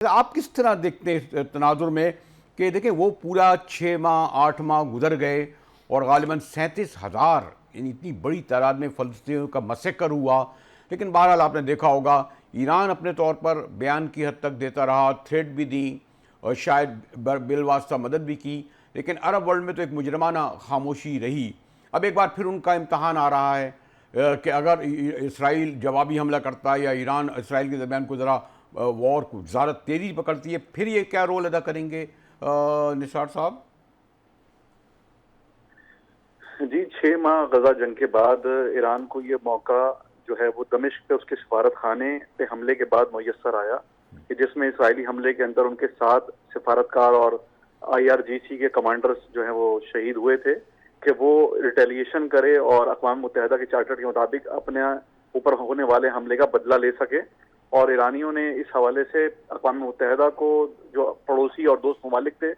آپ کس طرح دیکھتے ہیں اس تناظر میں کہ دیکھیں وہ پورا 6 ماہ 8 ماہ گزر گئے اور غالباً 37,000 یعنی اتنی بڑی تعداد میں فلسطینیوں کا مسیکر ہوا، لیکن بہرحال آپ نے دیکھا ہوگا ایران اپنے طور پر بیان کی حد تک دیتا رہا، تھریٹ بھی دیں اور شاید بالواسطہ مدد بھی کی، لیکن عرب ورلڈ میں تو ایک مجرمانہ خاموشی رہی۔ اب ایک بار پھر ان کا امتحان آ رہا ہے کہ اگر اسرائیل جوابی حملہ کرتا ہے یا ایران اسرائیل کے درمیان کوئی ذرا وار کو زیادہ تیزی پکڑتی ہے، پھر یہ کیا رول ادا کریں گے نثار صاحب؟ جی، 6 ماہ غزہ جنگ کے بعد ایران کو یہ موقع جو ہے وہ دمشق پہ اس کے سفارت خانے پہ حملے کے بعد میسر آیا کہ جس میں اسرائیلی حملے کے اندر ان کے 7 سفارتکار اور IRGC کے کمانڈرز جو ہیں وہ شہید ہوئے تھے کہ وہ ریٹیلیشن کرے اور اقوام متحدہ کے چارٹر کے مطابق اپنے اوپر ہونے والے حملے کا بدلہ لے سکے۔ اور ایرانیوں نے اس حوالے سے اقوام متحدہ کو، جو پڑوسی اور دوست ممالک تھے،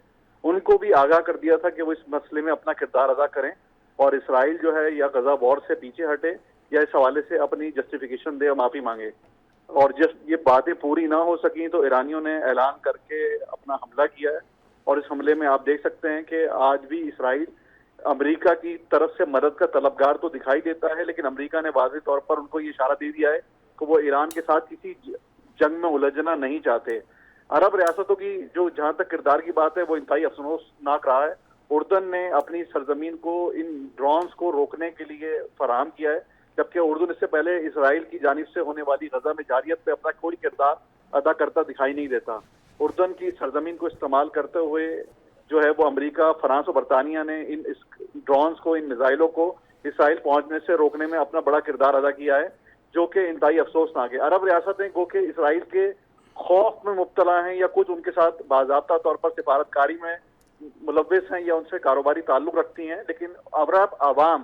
ان کو بھی آگاہ کر دیا تھا کہ وہ اس مسئلے میں اپنا کردار ادا کریں اور اسرائیل جو ہے یا غزہ وار سے پیچھے ہٹے یا اس حوالے سے اپنی جسٹیفیکیشن دے اور معافی مانگے۔ اور جب یہ باتیں پوری نہ ہو سکیں تو ایرانیوں نے اعلان کر کے اپنا حملہ کیا ہے، اور اس حملے میں آپ دیکھ سکتے ہیں کہ آج بھی اسرائیل امریکہ کی طرف سے مدد کا طلبگار تو دکھائی دیتا ہے، لیکن امریکہ نے واضح طور پر ان کو یہ اشارہ دے دیا ہے کہ وہ ایران کے ساتھ کسی جنگ میں الجھنا نہیں چاہتے۔ عرب ریاستوں کی جو جہاں تک کردار کی بات ہے وہ انتہائی افسوسناک رہا ہے۔ اردن نے اپنی سرزمین کو ان ڈرونز کو روکنے کے لیے فراہم کیا ہے، جبکہ اردن اس سے پہلے اسرائیل کی جانب سے ہونے والی غزہ میں جارحیت پہ اپنا کوئی کردار ادا کرتا دکھائی نہیں دیتا۔ اردن کی سرزمین کو استعمال کرتے ہوئے جو ہے وہ امریکہ، فرانس اور برطانیہ نے ان ڈرونز کو، ان میزائلوں کو اسرائیل پہنچنے سے روکنے میں اپنا بڑا کردار ادا کیا ہے، جو کہ انتہائی افسوسناک ہے۔ عرب ریاستیں گو کہ اسرائیل کے خوف میں مبتلا ہیں یا کچھ ان کے ساتھ باضابطہ طور پر سفارتکاری میں ملوث ہیں یا ان سے کاروباری تعلق رکھتی ہیں، لیکن عرب عوام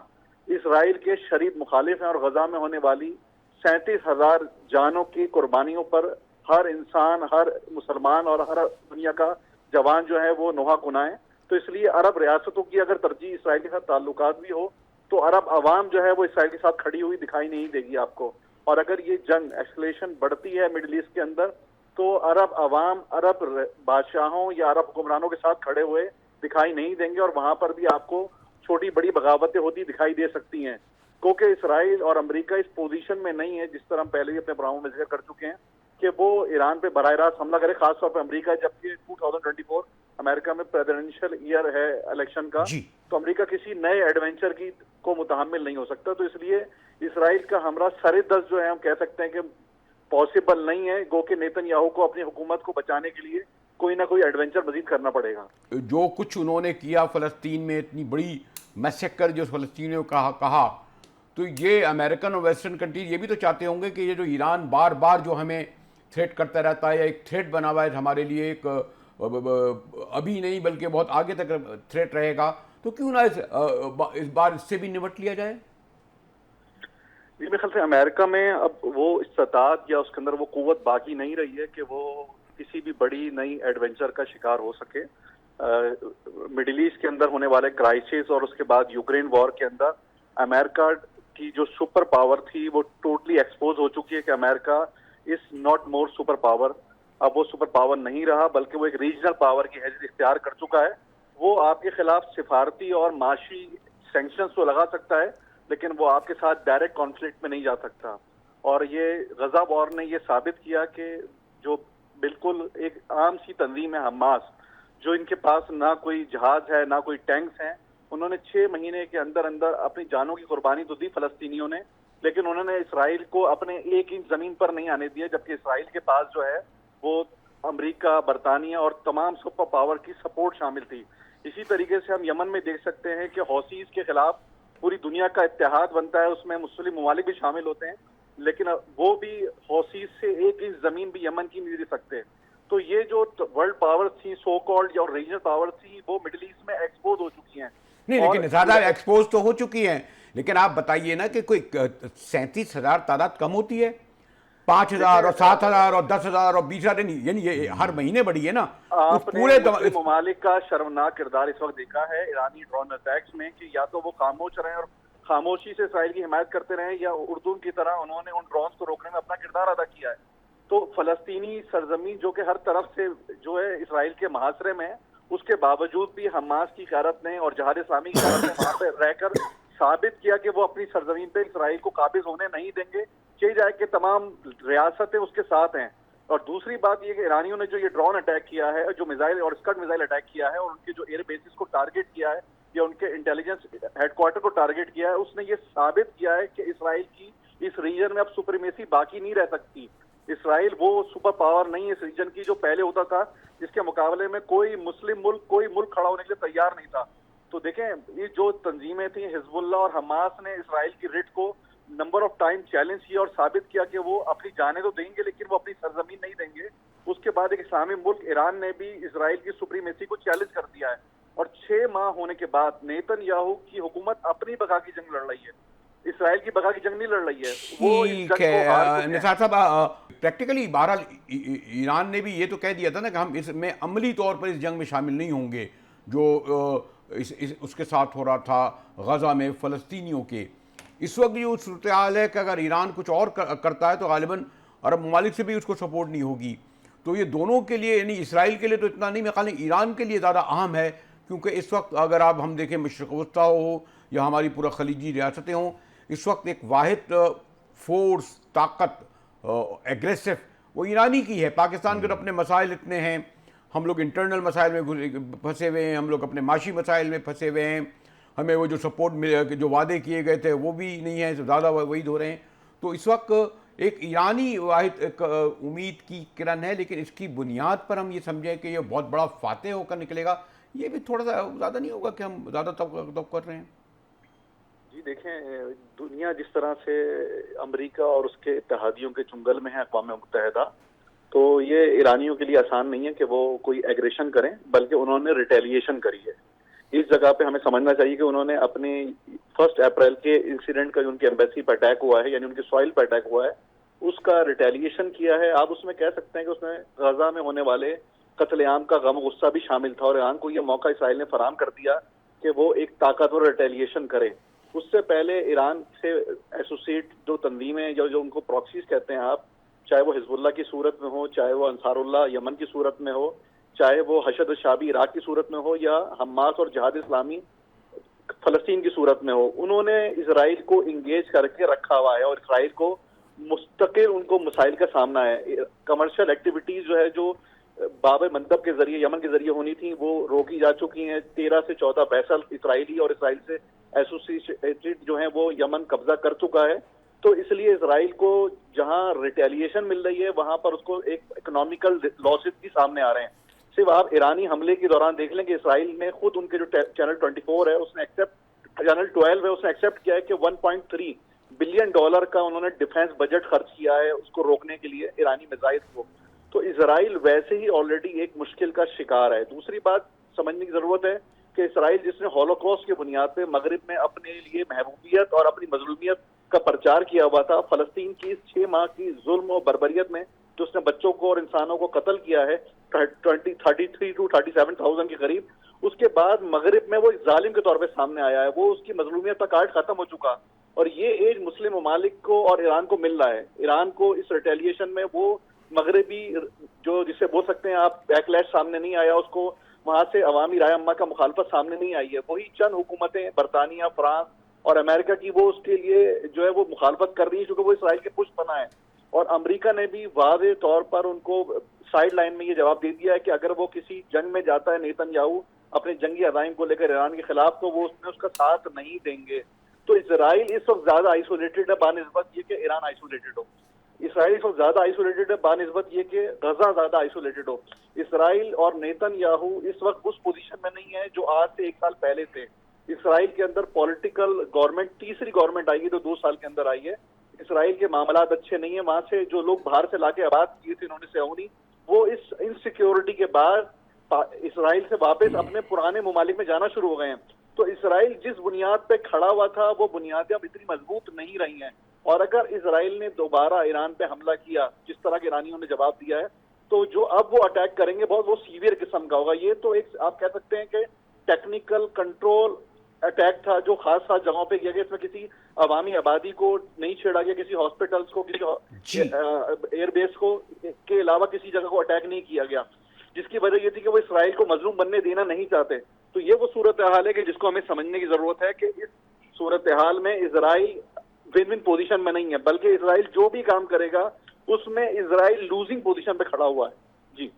اسرائیل کے شدید مخالف ہیں، اور غزہ میں ہونے والی 37,000 جانوں کی قربانیوں پر ہر انسان، ہر مسلمان اور ہر دنیا کا جوان جو ہے وہ نوحہ کنائے۔ تو اس لیے عرب ریاستوں کی اگر ترجیح اسرائیل کے ساتھ تعلقات بھی ہو تو عرب عوام جو ہے وہ اسرائیل کے ساتھ کھڑی ہوئی دکھائی نہیں دے گی آپ کو۔ اور اگر یہ جنگ ایسکلیشن بڑھتی ہے مڈل ایسٹ کے اندر تو عرب عوام عرب بادشاہوں یا عرب حکمرانوں کے ساتھ کھڑے ہوئے دکھائی نہیں دیں گے، اور وہاں پر بھی آپ کو چھوٹی بڑی بغاوتیں ہوتی دکھائی دے سکتی ہیں، کیونکہ اسرائیل اور امریکہ اس پوزیشن میں نہیں ہے، جس طرح ہم پہلے ہی اپنے پروگراموں میں ذکر کر چکے ہیں، کہ وہ ایران پہ براہ راست حملہ کرے، خاص طور پہ امریکہ، جبکہ 2024 امریکہ میں پریزیڈنشل ایئر ہے الیکشن کا، جی تو امریکہ کسی نئے ایڈونچر کی کو متحمل نہیں ہو سکتا۔ تو اس لیے اسرائیل کا ہمراہ سر دست جو ہے ہم کہہ سکتے ہیں کہ پاسبل نہیں ہے، گو کہ نیتن یاہو کو اپنی حکومت کو بچانے کے لیے کوئی نہ کوئی ایڈونچر مزید کرنا پڑے گا۔ جو کچھ انہوں نے کیا فلسطین میں، اتنی بڑی میسیکر جو فلسطینیوں کا کہا، تو یہ امریکن اور ویسٹرن کنٹریز یہ بھی تو چاہتے ہوں گے کہ یہ جو ایران بار بار جو ہمیں تھریٹ کرتا رہتا ہے یا ایک تھریٹ بنا ہوا ہے ہمارے لیے، ایک ابھی نہیں بلکہ بہت آگے تک تھریٹ رہے گا، تو کیوں نہ اس بار اس سے بھی نمٹ لیا جائے؟ میرے خیال سے امریکہ میں اب وہ استطاعت یا اس کے اندر وہ قوت باقی نہیں رہی ہے کہ وہ کسی بھی بڑی نئی ایڈونچر کا شکار ہو سکے۔ مڈل ایسٹ کے اندر ہونے والے کرائسس اور اس کے بعد یوکرین وار کے اندر امریکہ کی جو سپر پاور تھی وہ ٹوٹلی ایکسپوز ہو چکی ہے کہ America is not more super power. اب وہ سپر پاور نہیں رہا بلکہ وہ ایک ریجنل پاور کی حیثیت اختیار کر چکا ہے۔ وہ آپ کے خلاف سفارتی اور معاشی سینکشنز تو لگا سکتا ہے، لیکن وہ آپ کے ساتھ ڈائریکٹ کانفلکٹ میں نہیں جا سکتا۔ اور یہ غزہ وار نے یہ ثابت کیا کہ جو بالکل ایک عام سی تنظیم ہے حماس، جو ان کے پاس نہ کوئی جہاز ہے نہ کوئی ٹینکس ہیں، انہوں نے 6 مہینے کے اندر اندر اپنی جانوں کی قربانی تو دی فلسطینیوں نے، لیکن انہوں نے اسرائیل کو اپنے 1 انچ زمین پر نہیں آنے دیا، جبکہ اسرائیل کے پاس جو ہے وہ امریکہ، برطانیہ اور تمام سپر پاور کی سپورٹ شامل تھی۔ اسی طریقے سے ہم یمن میں دیکھ سکتے ہیں کہ حوثیز کے خلاف پوری دنیا کا اتحاد بنتا ہے، اس میں مسلم ممالک بھی شامل ہوتے ہیں، لیکن وہ بھی حوثیز سے 1 انچ زمین بھی یمن کی نہیں دے سکتے۔ تو یہ جو ورلڈ پاور تھی، سو کالڈ یا ریجنل پاور تھی، وہ مڈل ایسٹ میں ایکسپوز ہو چکی ہیں۔ نہیں، لیکن زیادہ ایکسپوز تو ہو چکی ہیں، لیکن آپ بتائیے نا کہ کوئی 37,000 تعداد کم ہوتی ہے؟ 5,000 اور 7,000 اور 10,000 اور 20,000، یعنی یہ ہر مہینے بڑھی ہے نا۔ آپ نے مسلم ممالک کا شرمناک کردار اس وقت دیکھا ہے ایرانی ڈرون اٹیکس میں، کہ یا تو وہ خاموش رہیں اور خاموشی سے اسرائیل کی حمایت کرتے رہیں، یا اردن کی طرح انہوں نے ان ڈرونز کو روکنے میں اپنا کردار ادا کیا ہے۔ تو فلسطینی سرزمین جو کہ ہر طرف سے جو ہے اسرائیل کے محاصرے میں ہے، اس کے باوجود بھی حماس کی قیادت نے اور جہاد اسلامی کی قیادت نے وہاں پہ رہ کر ثابت کیا کہ وہ اپنی سرزمین پہ اسرائیل کو قابض ہونے نہیں دیں گے، چاہے جائے کہ تمام ریاستیں اس کے ساتھ ہیں۔ اور دوسری بات یہ کہ ایرانیوں نے جو یہ ڈرون اٹیک کیا ہے، جو میزائل اور اسکڈ میزائل اٹیک کیا ہے اور ان کے جو ایئر بیسز کو ٹارگٹ کیا ہے یا ان کے انٹیلیجنس ہیڈ کوارٹر کو ٹارگٹ کیا ہے، اس نے یہ ثابت کیا ہے کہ اسرائیل کی اس ریجن میں اب سپریمیسی باقی نہیں رہ سکتی۔ اسرائیل وہ سپر پاور نہیں ہے اس ریجن کی جو پہلے ہوتا تھا، جس کے مقابلے میں کوئی مسلم ملک، کوئی ملک کھڑا ہونے کے لیے تیار نہیں تھا۔ تو دیکھیں یہ جو تنظیمیں تھیں، حزب اللہ اور حماس نے اسرائیل کی رٹ کو نمبر آف ٹائم چیلنج کیا اور ثابت کیا کہ وہ اپنی جانیں تو دیں گے لیکن وہ اپنی سرزمین نہیں دیں گے۔ اس کے بعد ایک اسلامی ملک ایران نے بھی اسرائیل کی سپریمیسی کو چیلنج کر دیا ہے، اور 6 ماہ ہونے کے بعد نیتن یاہو کی حکومت اپنی بقا کی جنگ لڑ رہی ہے، اسرائیل کی بقا کی جنگ نہیں لڑ رہی ہے۔ وہ اس ٹھیک جنگ کو ہار ہے چکے ہیں۔ نثار صاحب، پریکٹیکلی بہرحال ایران نے بھی یہ تو کہہ دیا تھا نا کہ ہم اس میں عملی طور پر اس جنگ میں شامل نہیں ہوں گے جو اس کے ساتھ ہو رہا تھا غزہ میں فلسطینیوں کے۔ اس وقت یہ صورتحال ہے کہ اگر ایران کچھ اور کرتا ہے تو غالباً عرب ممالک سے بھی اس کو سپورٹ نہیں ہوگی، تو یہ دونوں کے لیے یعنی اسرائیل کے لیے تو اتنا نہیں، میں خیال ایران کے لیے زیادہ اہم ہے، کیونکہ اس وقت اگر آپ ہم دیکھیں مشرق وسطیٰ ہو یا ہماری پورا خلیجی ریاستیں ہوں، اس وقت ایک واحد فورس، طاقت، ایگریسو وہ ایرانی کی ہے۔ پاکستان کے تو اپنے مسائل اتنے ہیں، ہم لوگ انٹرنل مسائل میں پھنسے ہوئے ہیں، ہم لوگ اپنے معاشی مسائل میں پھنسے ہوئے ہیں، ہمیں وہ جو سپورٹ جو وعدے کیے گئے تھے وہ بھی نہیں ہیں، زیادہ وہی ہو رہے ہیں۔ تو اس وقت ایک ایرانی واحد ایک امید کی کرن ہے، لیکن اس کی بنیاد پر ہم یہ سمجھیں کہ یہ بہت بڑا فاتح ہو کر نکلے گا، یہ بھی تھوڑا سا زیادہ نہیں ہوگا کہ ہم زیادہ توقع کر رہے ہیں؟ جی دیکھیں، دنیا جس طرح سے امریکہ اور اس کے اتحادیوں کے چنگل میں ہے اقوام متحدہ، تو یہ ایرانیوں کے لیے آسان نہیں ہے کہ وہ کوئی ایگریشن کریں، بلکہ انہوں نے ریٹیلیشن کری ہے۔ اس جگہ پہ ہمیں سمجھنا چاہیے کہ انہوں نے اپنے 1 اپریل کے انسیڈنٹ کا جو ان کی ایمبیسی پہ اٹیک ہوا ہے، یعنی ان کی سوائل پہ اٹیک ہوا ہے، اس کا ریٹیلیشن کیا ہے۔ آپ اس میں کہہ سکتے ہیں کہ اس میں غزہ میں ہونے والے قتل عام کا غم و غصہ بھی شامل تھا، اور ایران کو یہ موقع اسرائیل نے فراہم کر دیا کہ وہ ایک طاقتور ریٹیلیشن کرے۔ اس سے پہلے ایران سے ایسوسیٹ جو تنظیمیں جو ان کو پراکسیز کہتے ہیں آپ، چاہے وہ حزب اللہ کی صورت میں ہو، چاہے وہ انصار اللہ یمن کی صورت میں ہو، چاہے وہ حشد الشعبی عراق کی صورت میں ہو، یا حماس اور جہاد اسلامی فلسطین کی صورت میں ہو، انہوں نے اسرائیل کو انگیج کر کے رکھا ہوا ہے اور اسرائیل کو مستقل ان کو مسائل کا سامنا ہے۔ کمرشل ایکٹیویٹیز جو ہے جو باب مندب کے ذریعے یمن کے ذریعے ہونی تھی وہ روکی جا چکی ہیں۔ 13 سے 14 ویسل اسرائیلی اور اسرائیل سے ایسوسیٹڈ جو ہیں وہ یمن قبضہ کر چکا ہے۔ تو اس لیے اسرائیل کو جہاں ریٹیلیشن مل رہی ہے وہاں پر اس کو ایک اکنامیکل لاسز بھی سامنے آ رہے ہیں۔ صرف آپ ایرانی حملے کے دوران دیکھ لیں کہ اسرائیل نے خود ان کے جو چینل 24 ہے اس نے چینل 12 ہے اس نے ایکسیپٹ کیا ہے کہ $1.3 بلین کا انہوں نے ڈیفنس بجٹ خرچ کیا ہے اس کو روکنے کے لیے ایرانی میزائل کو۔ تو اسرائیل ویسے ہی آلریڈی ایک مشکل کا شکار ہے۔ دوسری بات سمجھنے کی ضرورت ہے کہ اسرائیل جس نے ہولوکاسٹ کی بنیاد پہ مغرب میں اپنے لیے محبوبیت اور اپنی مظلومیت کا پرچار کیا ہوا تھا، فلسطین کی اس 6 ماہ کی ظلم و بربریت میں جو اس نے بچوں کو اور انسانوں کو قتل کیا ہے 33 to 37,000 کے قریب، اس کے بعد مغرب میں وہ ایک ظالم کے طور پہ سامنے آیا ہے۔ وہ اس کی مظلومیت کا کارڈ ختم ہو چکا، اور یہ ایج مسلم ممالک کو اور ایران کو مل رہا ہے۔ ایران کو اس ریٹیلیشن میں وہ مغربی جو جسے بول سکتے ہیں آپ بیک لیش سامنے نہیں آیا، اس کو وہاں سے عوامی رائے عامہ کا مخالفت سامنے نہیں آئی ہے۔ وہی چند حکومتیں برطانیہ، فرانس اور امریکہ کی وہ اس کے لیے جو ہے وہ مخالفت کر رہی ہیں کیونکہ وہ اسرائیل کے پشت پناہ ہے، اور امریکہ نے بھی واضح طور پر ان کو سائیڈ لائن میں یہ جواب دے دیا ہے کہ اگر وہ کسی جنگ میں جاتا ہے نیتن یاہو اپنے جنگی عزائم کو لے کر ایران کے خلاف، تو وہ اس میں اس کا ساتھ نہیں دیں گے۔ تو اسرائیل اس وقت زیادہ آئسولیٹڈ ہے بانسبت یہ کہ ایران آئسولیٹڈ ہو۔ اسرائیل اس وقت زیادہ آئسولیٹڈ ہے بانسبت یہ کہ غزہ زیادہ آئسولیٹڈ ہو۔ اسرائیل اور نیتن یاہو اس وقت اس پوزیشن میں نہیں ہے جو آج سے 1 سال پہلے تھے۔ اسرائیل کے اندر پولیٹیکل گورنمنٹ، تیسری گورنمنٹ آئی ہے جو 2 سال کے اندر آئی ہے۔ اسرائیل کے معاملات اچھے نہیں ہیں، وہاں سے جو لوگ باہر سے لا کے آباد کیے تھے انہوں نے سیہونی، وہ اس انسیکیورٹی کے بعد اسرائیل سے واپس اپنے پرانے ممالک میں جانا شروع ہو گئے ہیں۔ تو اسرائیل جس بنیاد پہ کھڑا ہوا تھا وہ بنیادیں اب اتنی مضبوط نہیں رہی ہیں، اور اگر اسرائیل نے دوبارہ ایران پہ حملہ کیا جس طرح کے ایرانیوں نے جواب دیا ہے، تو جو اب وہ اٹیک کریں گے بہت وہ سیویئر قسم کا ہوگا۔ یہ تو ایک آپ کہہ سکتے ہیں کہ ٹیکنیکل کنٹرول اٹیک تھا جو خاص جگہوں پہ کیا گیا، اس میں کسی عوامی آبادی کو نہیں چھیڑا گیا, کسی ہاسپٹلس کو, کسی ایئر بیس کو کے علاوہ کسی جگہ کو اٹیک نہیں کیا گیا, جس کی وجہ یہ تھی کہ وہ اسرائیل کو مظلوم بننے دینا نہیں چاہتے. تو یہ وہ صورتحال ہے کہ جس کو ہمیں سمجھنے کی ضرورت ہے کہ اس صورتحال میں اسرائیل ون ون پوزیشن میں نہیں ہے, بلکہ اسرائیل جو بھی کام کرے گا اس میں اسرائیل لوزنگ پوزیشن پہ کھڑا ہوا ہے. جی